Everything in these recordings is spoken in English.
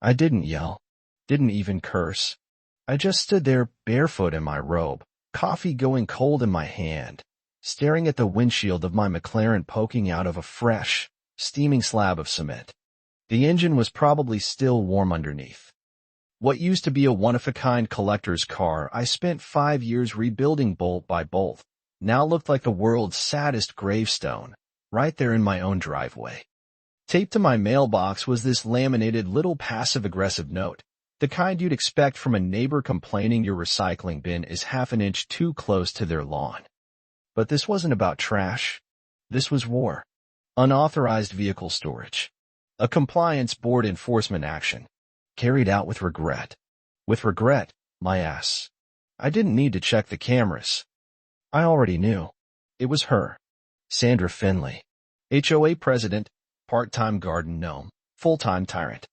I didn't yell, didn't even curse. I just stood there barefoot in my robe, coffee going cold in my hand, staring at the windshield of my McLaren poking out of a fresh, steaming slab of cement. The engine was probably still warm underneath. What used to be a one-of-a-kind collector's car I spent 5 years rebuilding bolt by bolt now looked like the world's saddest gravestone, right there in my own driveway. Taped to my mailbox was this laminated little passive-aggressive note, the kind you'd expect from a neighbor complaining your recycling bin is half an inch too close to their lawn. But this wasn't about trash. This was war. Unauthorized vehicle storage. A compliance board enforcement action. Carried out with regret. With regret, my ass. I didn't need to check the cameras. I already knew. It was her. Sandra Finley. HOA president, part-time garden gnome, full-time tyrant.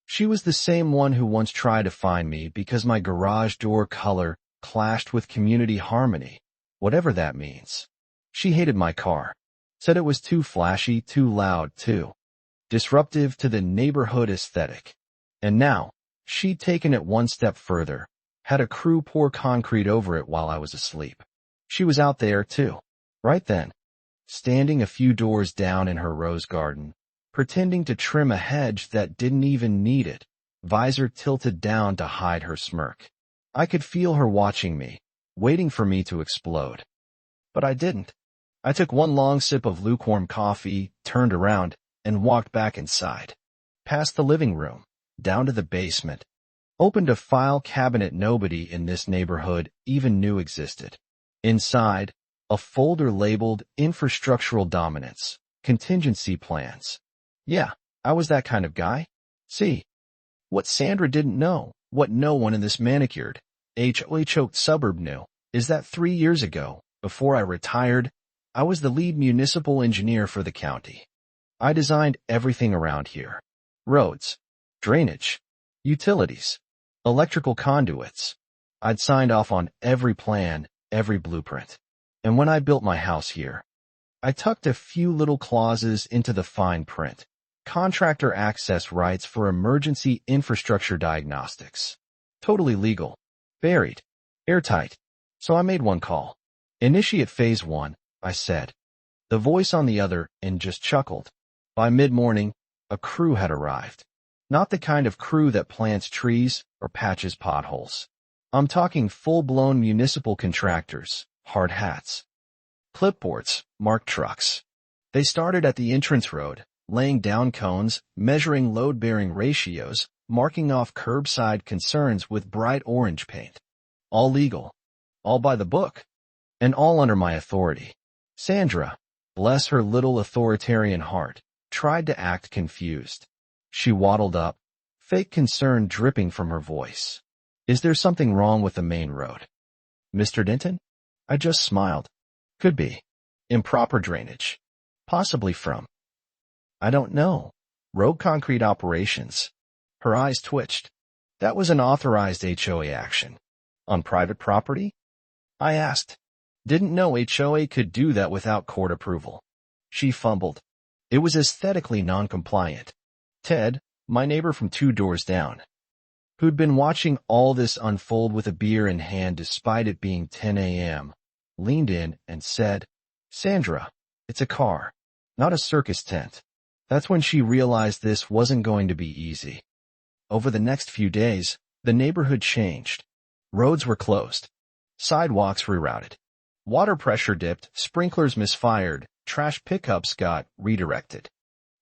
She was the same one who once tried to find me because my garage door color clashed with community harmony, whatever that means. She hated my car. Said it was too flashy, too loud, too disruptive to the neighborhood aesthetic. And now, she'd taken it one step further, had a crew pour concrete over it while I was asleep. She was out there, too, right then, standing a few doors down in her rose garden, pretending to trim a hedge that didn't even need it, visor tilted down to hide her smirk. I could feel her watching me, waiting for me to explode. But I didn't. I took one long sip of lukewarm coffee, turned around, and walked back inside, past the living room, down to the basement, opened a file cabinet nobody in this neighborhood even knew existed. Inside, a folder labeled Infrastructural Dominance, Contingency Plans. Yeah, I was that kind of guy. See, what Sandra didn't know, what no one in this manicured, HOA-choked suburb knew, is that 3 years ago, before I retired, I was the lead municipal engineer for the county. I designed everything around here. Roads, drainage, utilities, electrical conduits. I'd signed off on every plan, every blueprint. And when I built my house here, I tucked a few little clauses into the fine print. Contractor access rights for emergency infrastructure diagnostics. Totally legal. Buried. Airtight. So I made one call. Initiate phase 1, I said. The voice on the other end just chuckled. By mid-morning, a crew had arrived. Not the kind of crew that plants trees or patches potholes. I'm talking full-blown municipal contractors, hard hats. Clipboards, marked trucks. They started at the entrance road, laying down cones, measuring load-bearing ratios, marking off curbside concerns with bright orange paint. All legal. All by the book. And all under my authority. Sandra, bless her little authoritarian heart, tried to act confused. She waddled up, fake concern dripping from her voice. Is there something wrong with the main road? Mr. Denton? I just smiled. Could be. Improper drainage. Possibly from. I don't know. Road concrete operations. Her eyes twitched. That was an authorized HOA action. On private property? I asked. Didn't know HOA could do that without court approval. She fumbled. It was aesthetically non-compliant. Ted, my neighbor from 2 doors down, who'd been watching all this unfold with a beer in hand despite it being 10 a.m., leaned in and said, Sandra, it's a car, not a circus tent. That's when she realized this wasn't going to be easy. Over the next few days, the neighborhood changed. Roads were closed. Sidewalks rerouted. Water pressure dipped, sprinklers misfired, trash pickups got redirected.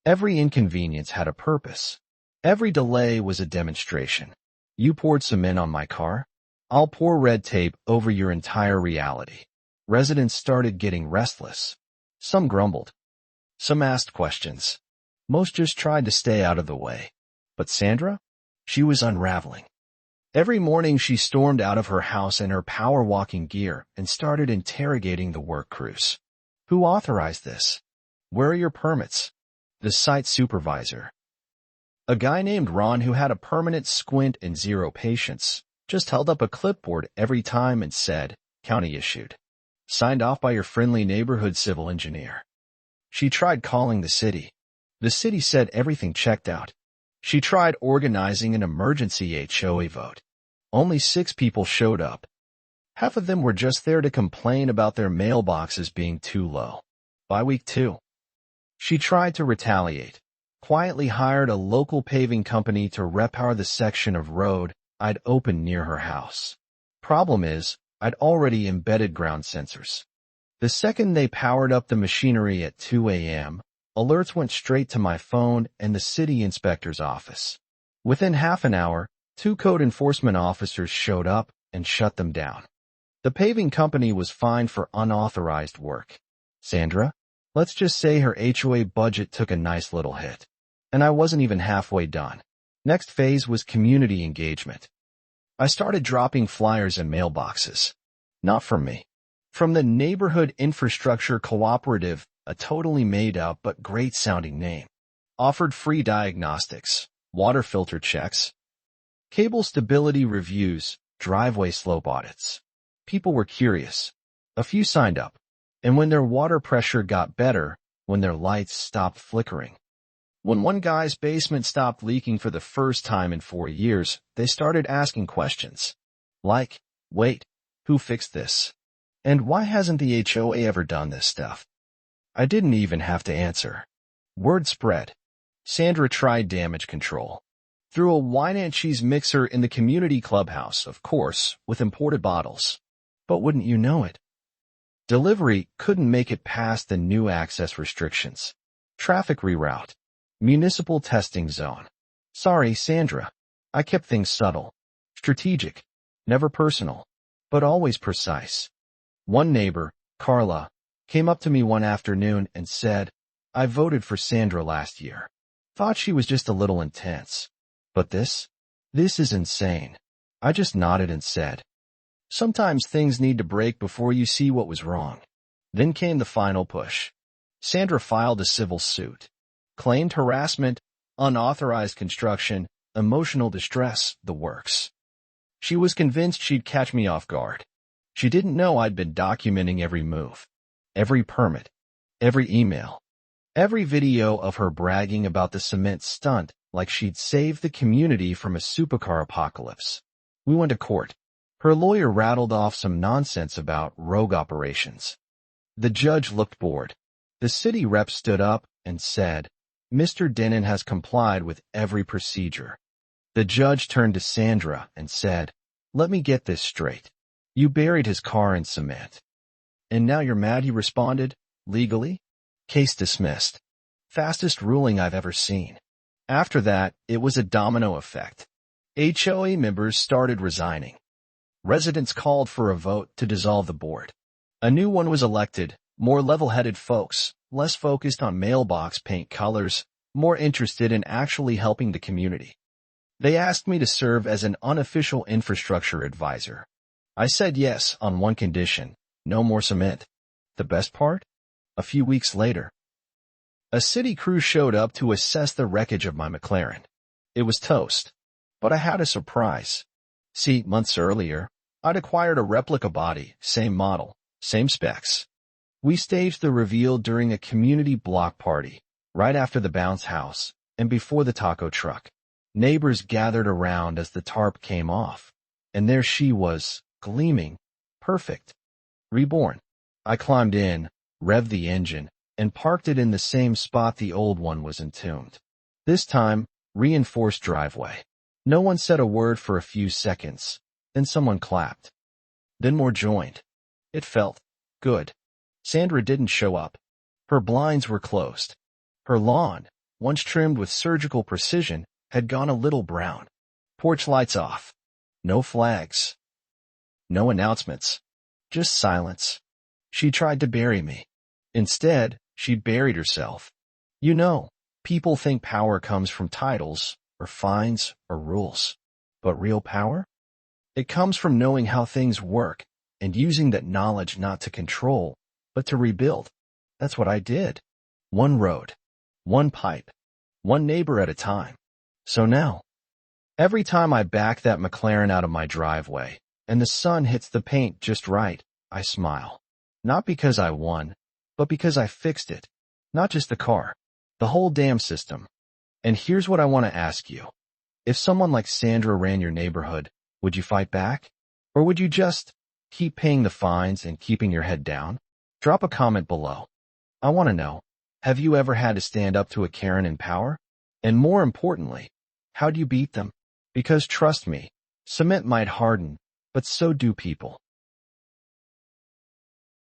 Every inconvenience had a purpose. Every delay was a demonstration. You poured cement on my car. I'll pour red tape over your entire reality. Residents started getting restless. Some grumbled. Some asked questions. Most just tried to stay out of the way. But Sandra? She was unraveling. Every morning she stormed out of her house in her power walking gear and started interrogating the work crews. Who authorized this? Where are your permits? The site supervisor. A guy named Ron who had a permanent squint and zero patience, just held up a clipboard every time and said, county issued. Signed off by your friendly neighborhood civil engineer. She tried calling the city. The city said everything checked out. She tried organizing an emergency HOA vote. Only 6 people showed up. Half of them were just there to complain about their mailboxes being too low. By week 2, she tried to retaliate, quietly hired a local paving company to repower the section of road I'd opened near her house. Problem is, I'd already embedded ground sensors. The second they powered up the machinery at 2 a.m., alerts went straight to my phone and the city inspector's office. Within half an hour, 2 code enforcement officers showed up and shut them down. The paving company was fined for unauthorized work. Sandra, let's just say her HOA budget took a nice little hit. And I wasn't even halfway done. Next phase was community engagement. I started dropping flyers in mailboxes. Not from me. From the Neighborhood Infrastructure Cooperative, a totally made-up but great-sounding name. Offered free diagnostics, water filter checks, cable stability reviews, driveway slope audits. People were curious. A few signed up. And when their water pressure got better, when their lights stopped flickering, when one guy's basement stopped leaking for the first time in 4 years, they started asking questions. Like, wait, who fixed this? And why hasn't the HOA ever done this stuff? I didn't even have to answer. Word spread. Sandra tried damage control. Threw a wine and cheese mixer in the community clubhouse, of course, with imported bottles. But wouldn't you know it? Delivery couldn't make it past the new access restrictions. Traffic reroute. Municipal testing zone. Sorry, Sandra. I kept things subtle. Strategic. Never personal. But always precise. One neighbor, Carla, came up to me one afternoon and said, I voted for Sandra last year. Thought she was just a little intense. But this is insane. I just nodded and said, sometimes things need to break before you see what was wrong. Then came the final push. Sandra filed a civil suit. Claimed harassment, unauthorized construction, emotional distress, the works. She was convinced she'd catch me off guard. She didn't know I'd been documenting every move, every permit, every email, every video of her bragging about the cement stunt like she'd saved the community from a supercar apocalypse. We went to court. Her lawyer rattled off some nonsense about rogue operations. The judge looked bored. The city rep stood up and said, Mr. Denon has complied with every procedure. The judge turned to Sandra and said, let me get this straight. You buried his car in cement. And now you're mad he responded? Legally? Case dismissed. Fastest ruling I've ever seen. After that, it was a domino effect. HOA members started resigning. Residents called for a vote to dissolve the board. A new one was elected, more level-headed folks, less focused on mailbox paint colors, more interested in actually helping the community. They asked me to serve as an unofficial infrastructure advisor. I said yes on one condition, no more cement. The best part? A few weeks later, a city crew showed up to assess the wreckage of my McLaren. It was toast. But I had a surprise. See, months earlier, I'd acquired a replica body, same model, same specs. We staged the reveal during a community block party, right after the bounce house, and before the taco truck. Neighbors gathered around as the tarp came off, and there she was, gleaming, perfect, reborn. I climbed in, revved the engine, and parked it in the same spot the old one was entombed. This time, reinforced driveway. No one said a word for a few seconds, then someone clapped. Then more joined. It felt good. Sandra didn't show up. Her blinds were closed. Her lawn, once trimmed with surgical precision, had gone a little brown. Porch lights off. No flags. No announcements. Just silence. She tried to bury me. Instead, she'd buried herself. You know, people think power comes from titles, or fines, or rules. But real power? It comes from knowing how things work, and using that knowledge not to control, but to rebuild. That's what I did. One road. One pipe. One neighbor at a time. So now, every time I back that McLaren out of my driveway, and the sun hits the paint just right, I smile. Not because I won, but because I fixed it. Not just the car. The whole damn system. And here's what I want to ask you. If someone like Sandra ran your neighborhood, would you fight back? Or would you just keep paying the fines and keeping your head down? Drop a comment below. I want to know, have you ever had to stand up to a Karen in power? And more importantly, how do you beat them? Because trust me, cement might harden, but so do people.